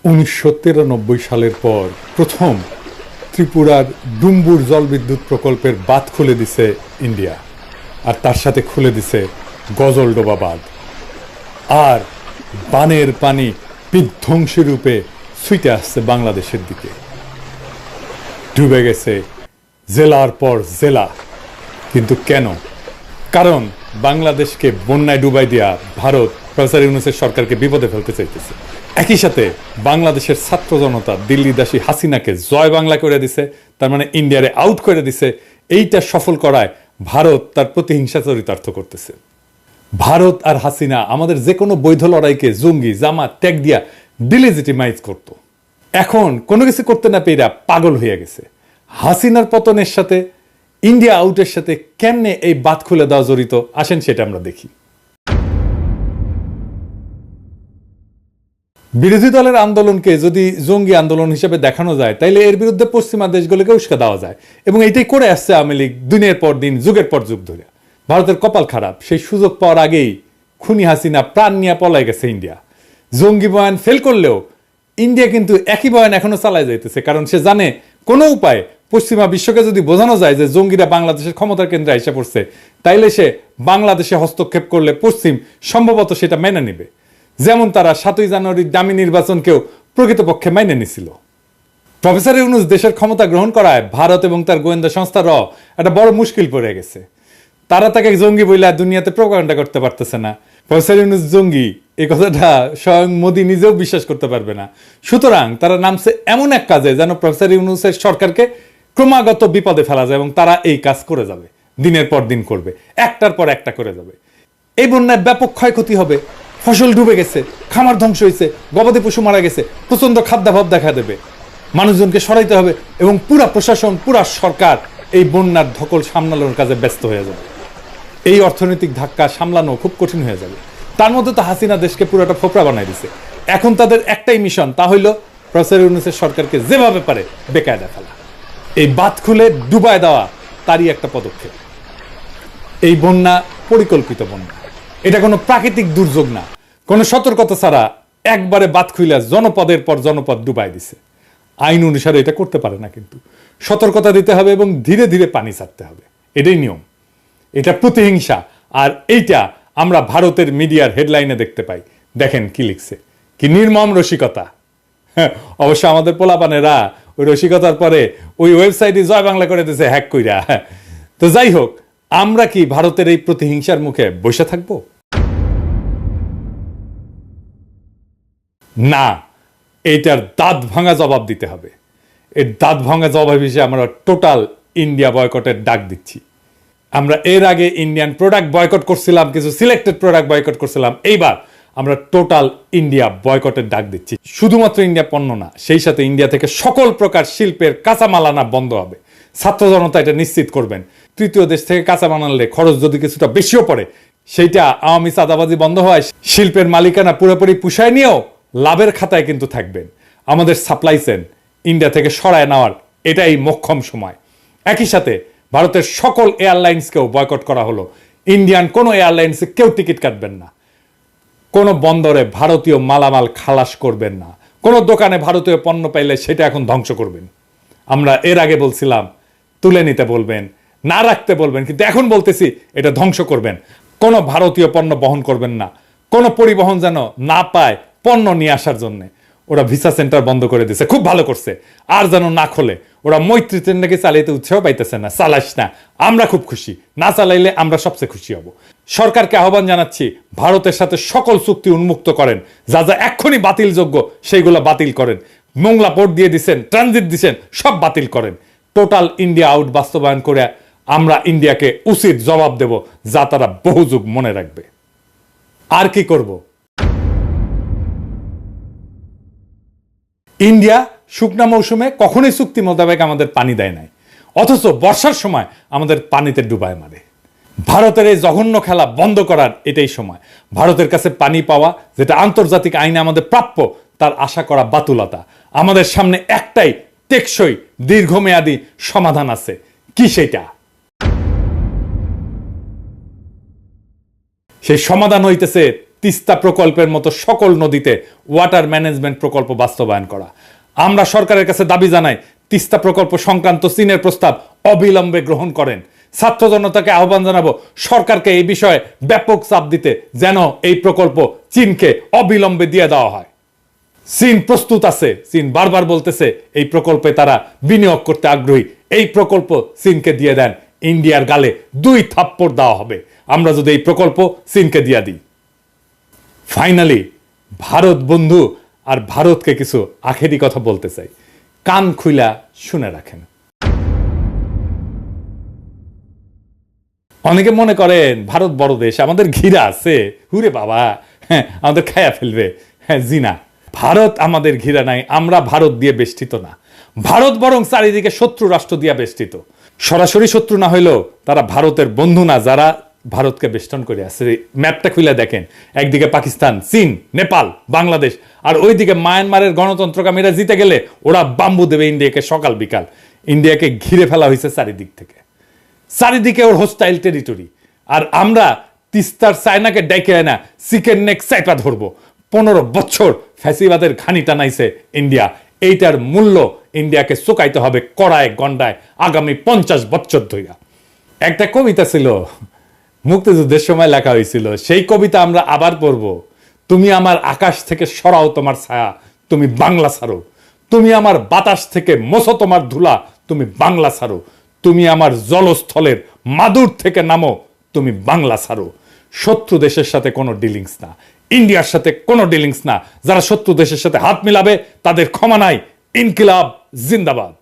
1993 সালের পর প্রথম ত্রিপুরার ডুম্বুর জলবিদ্যুৎ প্রকল্পের বাঁধ খুলে দিছে ইন্ডিয়া, আর তার সাথে খুলে দিছে গজলডোবা বাঁধ। আর বানের পানি বিধ্বংসী রূপে ছুটে আসছে বাংলাদেশের দিকে। ডুবে গেছে জেলার পর জেলা। কিন্তু কেন? কারণ বাংলাদেশকে বন্যায় ডুবাই দিয়া ভারত প্রফেসর ইউনূসের সরকারকে বিপদে ফেলতে চাইতেছে। একই সাথে বাংলাদেশের ছাত্র জনতা দিল্লিদাসী হাসিনাকে জয় বাংলা করে দিছে, তার মানে ইন্ডিয়ারে আউট করে দিছে। এইটা সফল করায় ভারত তার প্রতিহিংসা চরিতার্থ করতেছে। ভারত আর হাসিনা আমাদের যে কোনো বৈধ লড়াইকে জঙ্গি জামাত ট্যাগ দিয়া ডিলেজিটিমাইজ করত। এখন কোনো কিছু করতে না পেয়ে পাগল হয়ে গেছে। হাসিনার পতনের সাথে ইন্ডিয়া আউটের সাথে কেমনে এই বাঁধ খুলে দেওয়া জড়িত, আসেন সেটা আমরা দেখি। বিরোধী দলের আন্দোলনকে যদি জঙ্গি আন্দোলন হিসেবে দেখানো যায়, তাইলে এর বিরুদ্ধে পশ্চিমা দেশগুলোকে উস্কা দেওয়া যায়, এবং এইটাই করে আসছে আওয়ামী লীগ দিনের পর দিন, যুগের পর যুগ ধরে। ভারতের কপাল খারাপ, সেই সুযোগ পাওয়ার আগেই খুনি হাসিনা প্রাণ নিয়ে পলায় গেছে ইন্ডিয়া। জঙ্গি বয়ান ফেল করলেও ইন্ডিয়া কিন্তু একই বয়ান এখনো চালায় যাইতেছে, কারণ সে জানে কোনো উপায় পশ্চিমা বিশ্বকে যদি বোঝানো যায় যে জঙ্গিরা বাংলাদেশের ক্ষমতার কেন্দ্রে এসে পড়ছে, তাইলে সে বাংলাদেশে হস্তক্ষেপ করলে পশ্চিম সম্ভবত সেটা মেনে নেবে। যেমন তারা 7ই জানুয়ারির দামি নির্বাচনকেও প্রকৃতপক্ষে মেনে নিছিল। প্রফেসর ইউনূস দেশের ক্ষমতা গ্রহণ করায় ভারত এবং তার গোয়েন্দা সংস্থার একটা বড় মুশকিল পড়ে গেছে। তারা তাকে জঙ্গি বইলা দুনিয়াতে প্রোপাগান্ডা করতে পারতেছে না। প্রফেসর ইউনূস জঙ্গি এই কথাটা স্বয়ং মোদি নিজেও বিশ্বাস করতে পারবে না। সুতরাং তারা নামছে এমন এক কাজে যেন প্রফেসর ইউনূসের সরকারকে ক্রমাগত বিপদে ফেলা যায়, এবং তারা এই কাজ করে যাবে, দিনের পর দিন করবে, একটার পর একটা করে যাবে। এই বন্যায় ব্যাপক ক্ষয়ক্ষতি হবে, ফসল ডুবে গেছে, খামার ধ্বংস হয়েছে, গবাদি পশু মারা গেছে, প্রচন্ড খাদ্যাভাব দেখা দেবে, মানুষজনকে সরাইতে হবে, এবং পুরা প্রশাসন পুরা সরকার এই বন্যার ধকল সামলানোর কাজে ব্যস্ত হয়ে যাবে। এই অর্থনৈতিক ধাক্কা সামলানো খুব কঠিন হয়ে যাবে। তার মধ্যে তো হাসিনা দেশকে পুরোটা ফোপড়া বানাই দিছে। এখন তাদের একটাই মিশন, তা হইল প্রফেসর ইউনূসের সরকারকে যেভাবে পারে বেকায়দা ফেলা। এই বাঁধ খুলে ডুবায় দেওয়া তারই একটা পদক্ষেপ। এই বন্যা পরিকল্পিত বন্যা, এটা কোনো প্রাকৃতিক দুর্যোগ না। কোনো সতর্কতা ছাড়া একবারে বাঁধ খুইলা জনপদের পর জনপদ ডুবাই দিছে। আইন অনুসারে এটা করতে পারে না, কিন্তু সতর্কতা দিতে হবে এবং ধীরে ধীরে পানি ছাড়তে হবে, এটাই নিয়ম। এটা প্রতিহিংসা। আর এইটা আমরা ভারতের মিডিয়ার হেডলাইনে দেখতে পাই। দেখেন কি লিখছে, কি নির্মম রসিকতা। অবশ্য আমাদের পোলাপানেরা ওই রসিকতার পরে ওই ওয়েবসাইটে জয় বাংলা করে দিয়েছে হ্যাক কইরা। তো যাই হোক, আমরা কি ভারতের এই প্রতিহিংসার মুখে বসে থাকবো? না, এইটার দাঁত ভাঙা জবাব দিতে হবে। এর দাঁত ভাঙা জবাব হিসেবে আমরা টোটাল ইন্ডিয়া বয়কটের ডাক দিচ্ছি। আমরা এর আগে ইন্ডিয়ান প্রোডাক্ট বয়কট করছিলাম, কিছু সিলেক্টেড প্রোডাক্ট বয়কট করছিলাম। এইবার আমরা টোটাল ইন্ডিয়া বয়কটের ডাক দিচ্ছি। শুধুমাত্র ইন্ডিয়া পণ্য না, সেই সাথে ইন্ডিয়া থেকে সকল প্রকার শিল্পের কাঁচামাল আনা বন্ধ হবে। ছাত্র জনতা এটা নিশ্চিত করবেন। তৃতীয় দেশ থেকে কাঁচামাল আনলে খরচ যদি কিছুটা বেশিও পড়ে, সেইটা আওয়ামী চাঁদাবাজি বন্ধ হয়, শিল্পের মালিকানা পুরোপুরি পুষায় নিয়েও লাভের খাতায় কিন্তু থাকবেন। আমাদের সাপ্লাই চেইন ইন্ডিয়া থেকে সরায় নেওয়ার এটাই মোক্ষম সময়। একই সাথে ভারতের সকল এয়ারলাইন্সকেও বয়কট করা হলো। ইন্ডিয়ান কোনো এয়ারলাইন্সে কেউ টিকিট কাটবেন না, কোনো বন্দরে ভারতীয় মালামাল খালাস করবেন না, কোনো দোকানে ভারতীয় পণ্য পাইলে সেটা এখন ধ্বংস করবেন। আমরা এর আগে বলছিলাম তুলে নিতে বলবেন, না রাখতে বলবেন, কিন্তু এখন বলতেছি এটা ধ্বংস করবেন। কোনো ভারতীয় পণ্য বহন করবেন না, কোনো পরিবহন যেন না পায় পণ্য নিয়ে আসার জন্য। ওরা ভিসা সেন্টার বন্ধ করে দিছে, খুব ভালো করছে। আর যেন না খোলে। ওরা মৈত্রী ট্রেনটাকে চালাইতে উৎসাহ পাইতেছে না, চালাস না, আমরা খুব খুশি, না চালাইলে আমরা সবচেয়ে খুশি হব। সরকারকে আহ্বান জানাচ্ছি, ভারতের সাথে সকল চুক্তি উন্মুক্ত করেন, যা যা এক্ষুনি বাতিলযোগ্য সেইগুলো বাতিল করেন। মোংলা পোর্ট দিয়ে দিচ্ছেন, ট্রানজিট দিচ্ছেন, সব বাতিল করেন। টোটাল ইন্ডিয়া আউট বাস্তবায়ন করে আমরা ইন্ডিয়াকে উচিত জবাব দেব, যা তারা বহু যুগ মনে রাখবে। আর কি করব? ইন্ডিয়া শুকনা মৌসুমে কখনোই চুক্তি মোতাবেক আমাদের পানি দেয় নাই, অথচ বর্ষার সময় আমাদের পানিতে ডুবায় মারে। ভারতের এই জঘন্য খেলা বন্ধ করার এটাই সময়। ভারতের কাছে পানি পাওয়া, যেটা আন্তর্জাতিক আইনে আমাদের প্রাপ্য, তার আশা করা বাতুলতা। আমাদের সামনে একটাই টেকসই দীর্ঘমেয়াদী সমাধান আছে। কি সেটা? সেই সমাধান হইতেছে তিস্তা প্রকল্পের মতো সকল নদীতে ওয়াটার ম্যানেজমেন্ট প্রকল্প বাস্তবায়ন করা। আমরা সরকারের কাছে দাবি জানাই, তিস্তা প্রকল্প সংক্রান্ত চীনের প্রস্তাব অবিলম্বে গ্রহণ করেন। ছাত্র জনতাকে আহ্বান জানাবো সরকারকে এই বিষয়ে ব্যাপক চাপ দিতে, যেন এই প্রকল্প চীনকে অবিলম্বে দিয়ে দেওয়া হয়। চীন প্রস্তুত আছে, চীন বারবার বলতেছে এই প্রকল্পে তারা বিনিয়োগ করতে আগ্রহী। এই প্রকল্প চীনকে দিয়ে দেন, ইন্ডিয়ার গালে 2 থাপ্পড় দেওয়া হবে আমরা যদি এই প্রকল্প চীনকে দিয়ে দিই। ফাইনালি ভারত বন্ধু আর ভারতকে কিছু আখেরি কথা বলতে চাই, কান খুইলা শুনে রাখেন। অনেকে মনে করেন ভারত বড় দেশ, আমাদের ঘিরা আছে, হুরে বাবা, হ্যাঁ আমাদের খায়া ফেলবে। হ্যাঁ জিনা, ভারত আমাদের ঘিরা নাই, আমরা ভারত দিয়ে বেষ্টিত না। ভারত বরং চারিদিকে শত্রু রাষ্ট্র দিয়ে বেষ্টিত। সরাসরি শত্রু না হইলেও তারা ভারতের বন্ধু না, যারা ভারতকে বেষ্টন করে আছে। ম্যাপটা খুলে দেখেন, একদিকে পাকিস্তান, চীন, নেপাল, বাংলাদেশ, আর ওইদিকে মায়ানমারের গণতন্ত্রকামীরা জিতে গেলে ওরা বাম্বু দেবে ইন্ডিয়াকে সকাল বিকাল। ইন্ডিয়াকে ঘিরে ফেলা হয়েছে চারিদিক থেকে, চারিদিকে ওর হোস্টাইল টেরিটরি। আর আমরা তিস্তার চায়নাকে ডেকে না চিকেন নেক চাইপা ধরবো। 15 বছর ফ্যাসিবাদের ঘানি টানাইছে ইন্ডিয়া, এইটার মূল্য ইন্ডিয়াকে চুকাইতে হবে কড়ায় গন্ডায় আগামী 50 বছর ধইরা। একটা কবিতা ছিল, মুক্তিযুদ্ধের সময় লেখা হয়েছিল, সেই কবিতা আমরা আবার পড়ব। তুমি আমার আকাশ থেকে সরাও তোমার ছায়া, তুমি বাংলা ছাড়ো। তুমি আমার বাতাস থেকে মোছো তোমার ধুলা, তুমি বাংলা ছাড়ো। তুমি আমার জলস্থলের মাদুর থেকে নামো, তুমি বাংলা ছাড়ো। শত্রু দেশের সাথে কোনো ডিলিংস না, ইন্ডিয়ার সাথে কোনো ডিলিংস না। যারা শত্রু দেশের সাথে হাত মিলাবে তাদের ক্ষমা নাই। ইনকিলাব জিন্দাবাদ।